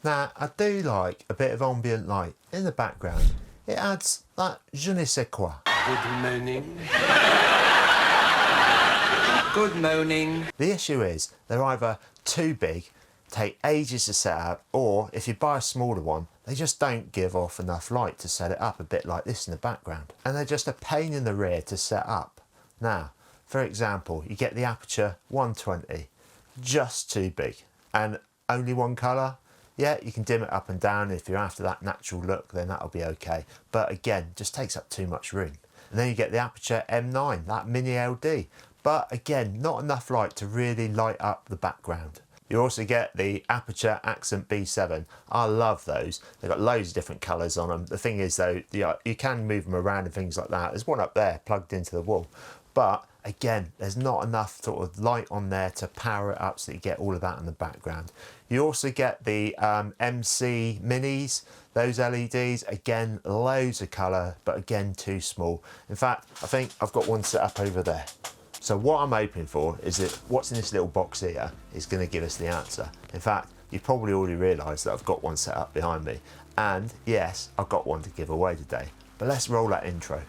Now, I do like a bit of ambient light in the background. It adds that je ne sais quoi. Good morning. Good morning. The issue is they're either too big, take ages to set up, or if you buy a smaller one, they just don't give off enough light to set it up a bit like this in the background. And they're just a pain in the rear to set up. Now, for example, you get the aperture 120, just too big, and only one colour. Yeah, you can dim it up and down. If you're after that natural look, then that'll be okay. But again, just takes up too much room. And then you get the aperture M9, that mini LD. But again, not enough light to really light up the background. You also get the aperture accent B7. I love those. They've got loads of different colours on them. The thing is though, you can move them around and things like that. There's one up there plugged into the wall. But again, there's not enough sort of light on there to power it up so that you get all of that in the background. You also get the MC Minis, those LEDs, again, loads of colour, but again, too small. In fact, I think I've got one set up over there. So what I'm hoping for is that what's in this little box here is going to give us the answer. In fact, you've probably already realised that I've got one set up behind me. And yes, I've got one to give away today. But let's roll that intro.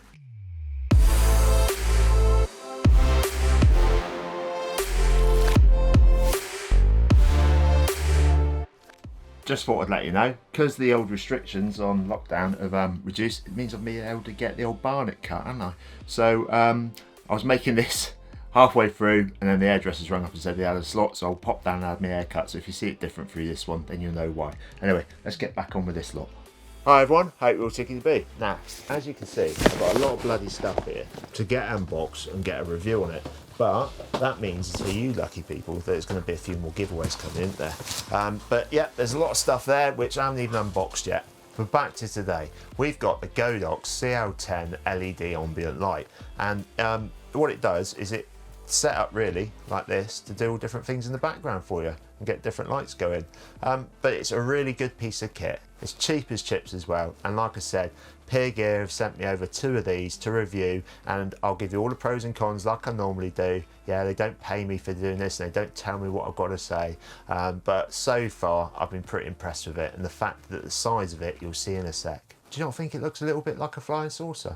Just thought I'd let you know, because the old restrictions on lockdown have reduced, it means I've been able to get the old barnet cut, haven't I? So I was making this halfway through, and then the hairdressers rang up and said they had a slot, so I'll pop down and have my hair cut. So if you see it different through this one, then you'll know why. Anyway, let's get back on with this lot. Hi everyone, hope you're all Tickety-Boo. Now, as you can see, I've got a lot of bloody stuff here to get unboxed and get a review on it. But that means for you lucky people that there's going to be a few more giveaways coming in there. But yeah, there's a lot of stuff there which I haven't even unboxed yet. But back to today, we've got the GODOX CL10 LED ambient light, and what it does is it set up really like this to do all different things in the background for you and get different lights going. But it's a really good piece of kit. It's cheap as chips as well, and like I said, Peer Gear have sent me over 2 of these to review, and I'll give you all the pros and cons like I normally do. Yeah, they don't pay me for doing this and they don't tell me what I've got to say, but so far I've been pretty impressed with it, and the fact that the size of it you'll see in a sec. Do you not think it looks a little bit like a flying saucer?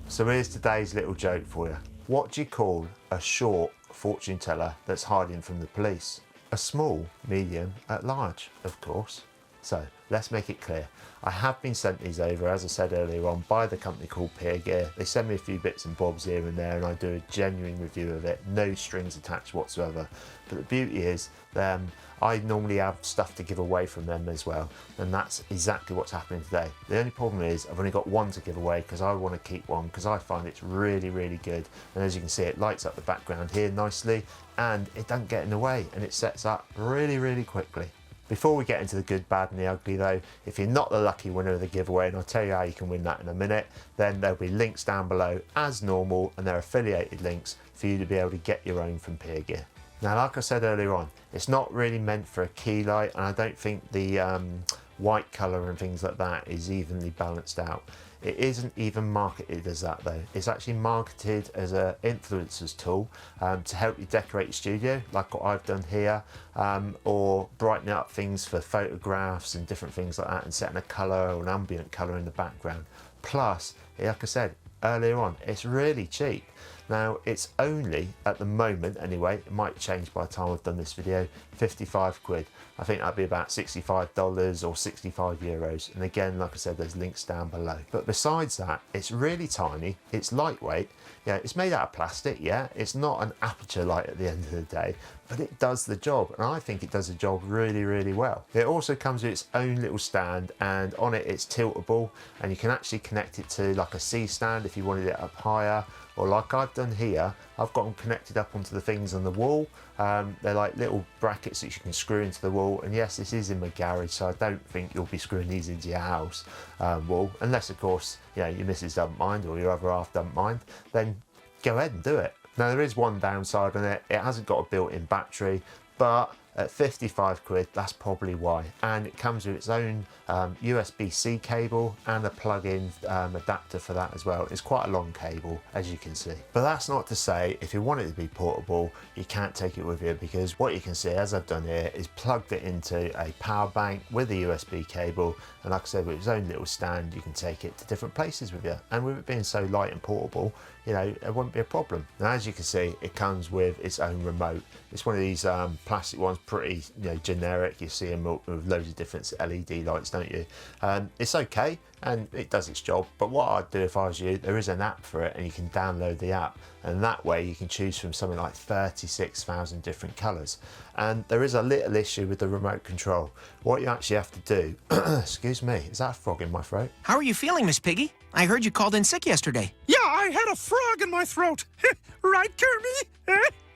So here's today's little joke for you. What do you call a short fortune teller that's hiding from the police? A small, medium, at large, of course. So let's make it clear. I have been sent these over, as I said earlier on, by the company called Peer Gear. They send me a few bits and bobs here and there, and I do a genuine review of it, no strings attached whatsoever. But the beauty is, I normally have stuff to give away from them as well, and that's exactly what's happening today. The only problem is I've only got one to give away because I want to keep one because I find it's really, really good. And as you can see, it lights up the background here nicely, and it doesn't get in the way, and it sets up really, really quickly. Before we get into the good, bad and the ugly though, if you're not the lucky winner of the giveaway, and I'll tell you how you can win that in a minute, then there'll be links down below as normal, and they're affiliated links for you to be able to get your own from Peer Gear. Now, like I said earlier on, it's not really meant for a key light, and I don't think the white colour and things like that is evenly balanced out. It isn't even marketed as that though. It's actually marketed as an influencer's tool to help you decorate your studio, like what I've done here, or brighten up things for photographs and different things like that, and setting a colour or an ambient colour in the background. Plus, like I said earlier on, it's really cheap. Now, it's only, at the moment anyway, it might change by the time I've done this video, 55 quid. I think that'd be about $65 or 65 euros. And again, like I said, there's links down below. But besides that, it's really tiny, it's lightweight. Yeah, it's made out of plastic, yeah. It's not an aperture light at the end of the day, but it does the job. And I think it does the job really, really well. It also comes with its own little stand, and on it, it's tiltable, and you can actually connect it to like a C stand if you wanted it up higher, or like I've done here, I've got them connected up onto the things on the wall. They're like little brackets that you can screw into the wall. And yes, this is in my garage, so I don't think you'll be screwing these into your house wall. Unless, of course, you know, your missus doesn't mind or your other half doesn't mind, then go ahead and do it. Now, there is one downside on it. It hasn't got a built-in battery, but At 55 quid, that's probably why. And it comes with its own USB-C cable and a plug-in adapter for that as well. It's quite a long cable, as you can see. But that's not to say if you want it to be portable, you can't take it with you, because what you can see, as I've done here, is plugged it into a power bank with a USB cable. And like I said, with its own little stand, you can take it to different places with you. And with it being so light and portable, you know, it won't be a problem. Now, as you can see, it comes with its own remote. It's one of these plastic ones, pretty, you know, generic. You see them with loads of different LED lights, don't you? It's okay, and it does its job. But what I'd do if I was you, there is an app for it, and you can download the app. And that way you can choose from something like 36,000 different colours. And there is a little issue with the remote control. What you actually have to do, excuse me, is that a frog in my throat? How are you feeling, Miss Piggy? I heard you called in sick yesterday. Yeah, I had a frog in my throat. Right, Kermie?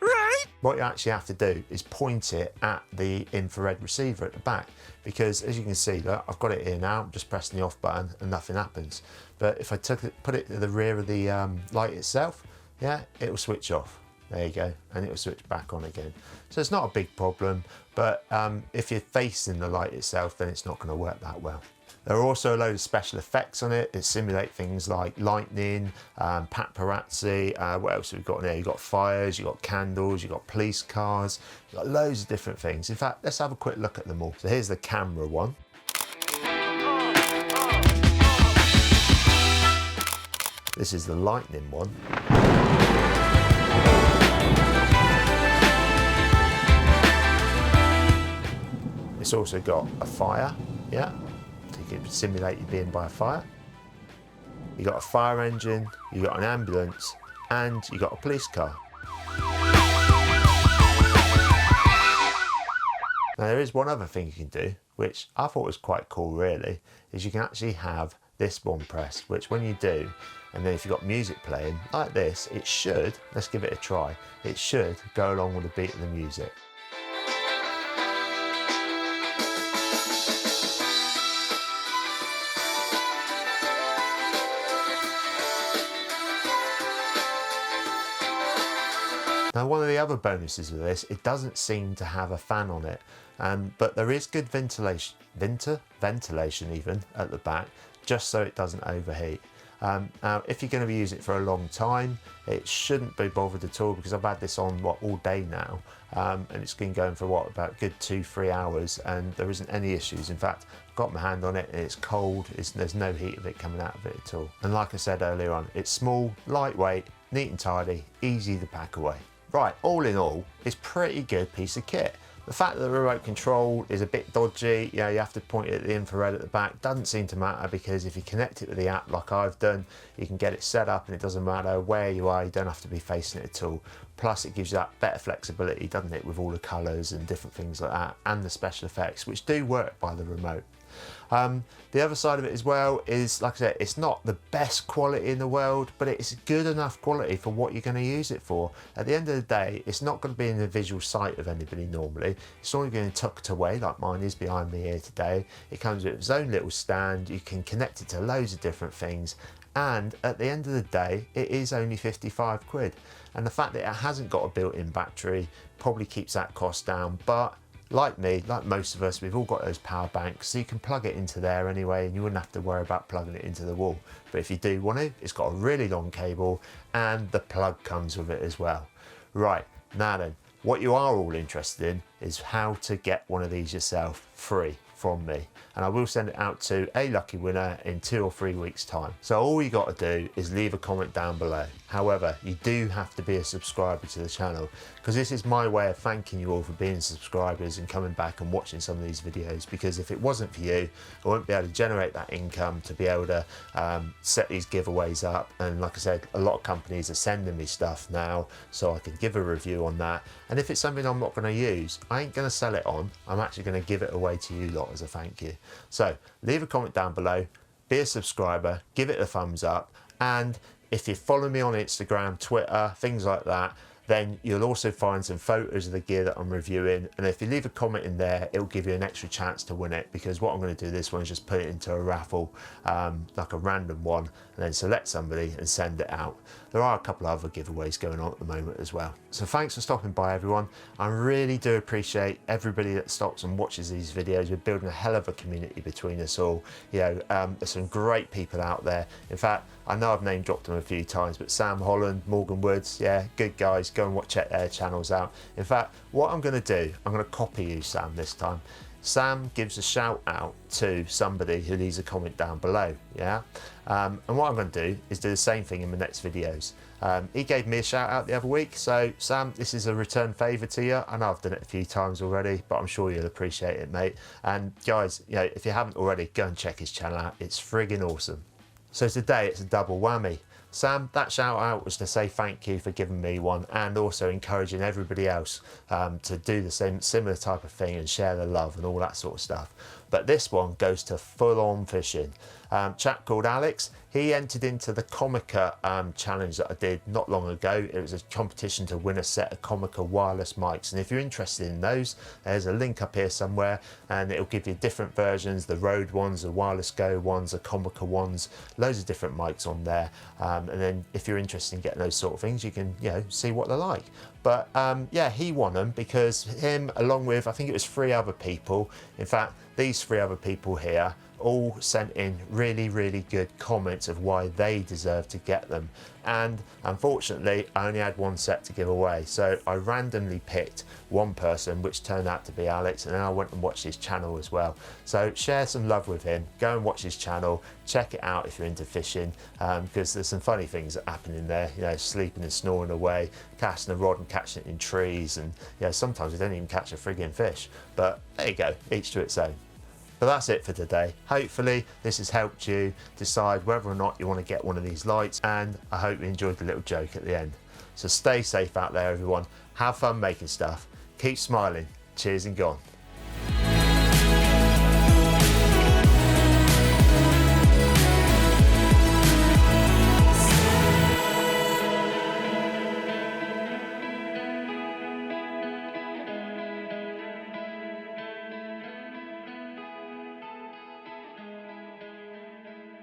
Right? What you actually have to do is point it at the infrared receiver at the back, because as you can see, look, I've got it here now. I'm just pressing the off button and nothing happens. But if I put it to the rear of the light itself, yeah, it will switch off. There you go, and it will switch back on again. So it's not a big problem, but if you're facing the light itself, then it's not going to work that well. There are also a load of special effects on it that simulate things like lightning, paparazzi, what else have we got in there? You've got fires, you've got candles, you've got police cars, you've got loads of different things. In fact, let's have a quick look at them all. So here's the camera one. This is the lightning one. It's also got a fire, yeah. You can simulate you being by a fire. You got a fire engine, you got an ambulance, and you got a police car. Now there is one other thing you can do, which I thought was quite cool really, is you can actually have this one pressed, which when you do, and then if you've got music playing like this, it should, let's give it a try, it should go along with the beat of the music. Now, one of the other bonuses of this, it doesn't seem to have a fan on it, but there is good ventilation even at the back, just so it doesn't overheat. Now, if you're going to be using it for a long time, it shouldn't be bothered at all, because I've had this on all day now, and it's been going for about a good 2-3 hours, and there isn't any issues. In fact, I've got my hand on it and it's cold, there's no heat of it coming out of it at all. And like I said earlier on, it's small, lightweight, neat and tidy, easy to pack away. Right, all in all, it's a pretty good piece of kit. The fact that the remote control is a bit dodgy, you know, you have to point it at the infrared at the back, doesn't seem to matter, because if you connect it with the app like I've done, you can get it set up and it doesn't matter where you are, you don't have to be facing it at all. Plus it gives you that better flexibility, doesn't it, with all the colours and different things like that, and the special effects, which do work by the remote. The other side of it as well is, like I said, it's not the best quality in the world, but it's good enough quality for what you're going to use it for. At the end of the day, it's not going to be in the visual sight of anybody normally. It's only going to be tucked away like mine is behind me here today. It comes with its own little stand. You can connect it to loads of different things. And at the end of the day, it is only 55 quid. And the fact that it hasn't got a built-in battery probably keeps that cost down. But like me, like most of us, we've all got those power banks, so you can plug it into there anyway, and you wouldn't have to worry about plugging it into the wall. But if you do want to, it's got a really long cable, and the plug comes with it as well. Right, now then, what you are all interested in is how to get one of these yourself free from me. And I will send it out to a lucky winner in 2 or 3 weeks' time. So all you got to do is leave a comment down below. However, you do have to be a subscriber to the channel, because this is my way of thanking you all for being subscribers and coming back and watching some of these videos, because if it wasn't for you, I wouldn't be able to generate that income to be able to set these giveaways up. And like I said, a lot of companies are sending me stuff now, so I can give a review on that. And if it's something I'm not going to use, I ain't going to sell it on. I'm actually going to give it away to you lot as a thank you. So leave a comment down below, be a subscriber, give it a thumbs up, and if you follow me on Instagram, Twitter, things like that, then you'll also find some photos of the gear that I'm reviewing, and if you leave a comment in there, it'll give you an extra chance to win it, because what I'm going to do this one is just put it into a raffle, like a random one, and then select somebody and send it out. There are a couple of other giveaways going on at the moment as well. So thanks for stopping by, everyone. I really do appreciate everybody that stops and watches these videos. We're building a hell of a community between us all. You know, there's some great people out there. In fact, I know I've name dropped them a few times, but Sam Holland, Morgan Woods, yeah, good guys. Go and check their channels out. In fact, what I'm going to do, I'm going to copy you, Sam, this time. Sam gives a shout out to somebody who leaves a comment down below, yeah? And what I'm going to do is do the same thing in my next videos. He gave me a shout out the other week, so Sam, this is a return favour to you. I know I've done it a few times already, but I'm sure you'll appreciate it, mate. And guys, you know, if you haven't already, go and check his channel out. It's friggin' awesome. So today it's a double whammy. Sam, that shout out was to say thank you for giving me one, and also encouraging everybody else to do the same similar type of thing and share the love and all that sort of stuff. But this one goes to full-on fishing. Chap called Alex, he entered into the Comica challenge that I did not long ago. It was a competition to win a set of Comica wireless mics, and if you're interested in those, there's a link up here somewhere, and it'll give you different versions, the Rode ones, the Wireless Go ones, the Comica ones, loads of different mics on there. And then if you're interested in getting those sort of things, you can, you know, see what they're like. But yeah, he won them because him, along with, I think it was 3 other people, in fact, these 3 other people here all sent in really, really good comments of why they deserve to get them. And unfortunately, I only had 1 set to give away. So I randomly picked one person, which turned out to be Alex, and then I went and watched his channel as well. So share some love with him, go and watch his channel, check it out if you're into fishing, because there's some funny things that happen in there, you know, sleeping and snoring away, casting a rod and catching it in trees, and you know, sometimes we don't even catch a friggin' fish. But there you go, each to its own. But that's it for today. Hopefully this has helped you decide whether or not you want to get one of these lights, and I hope you enjoyed the little joke at the end. So stay safe out there, everyone. Have fun making stuff. Keep smiling. Cheers and gone.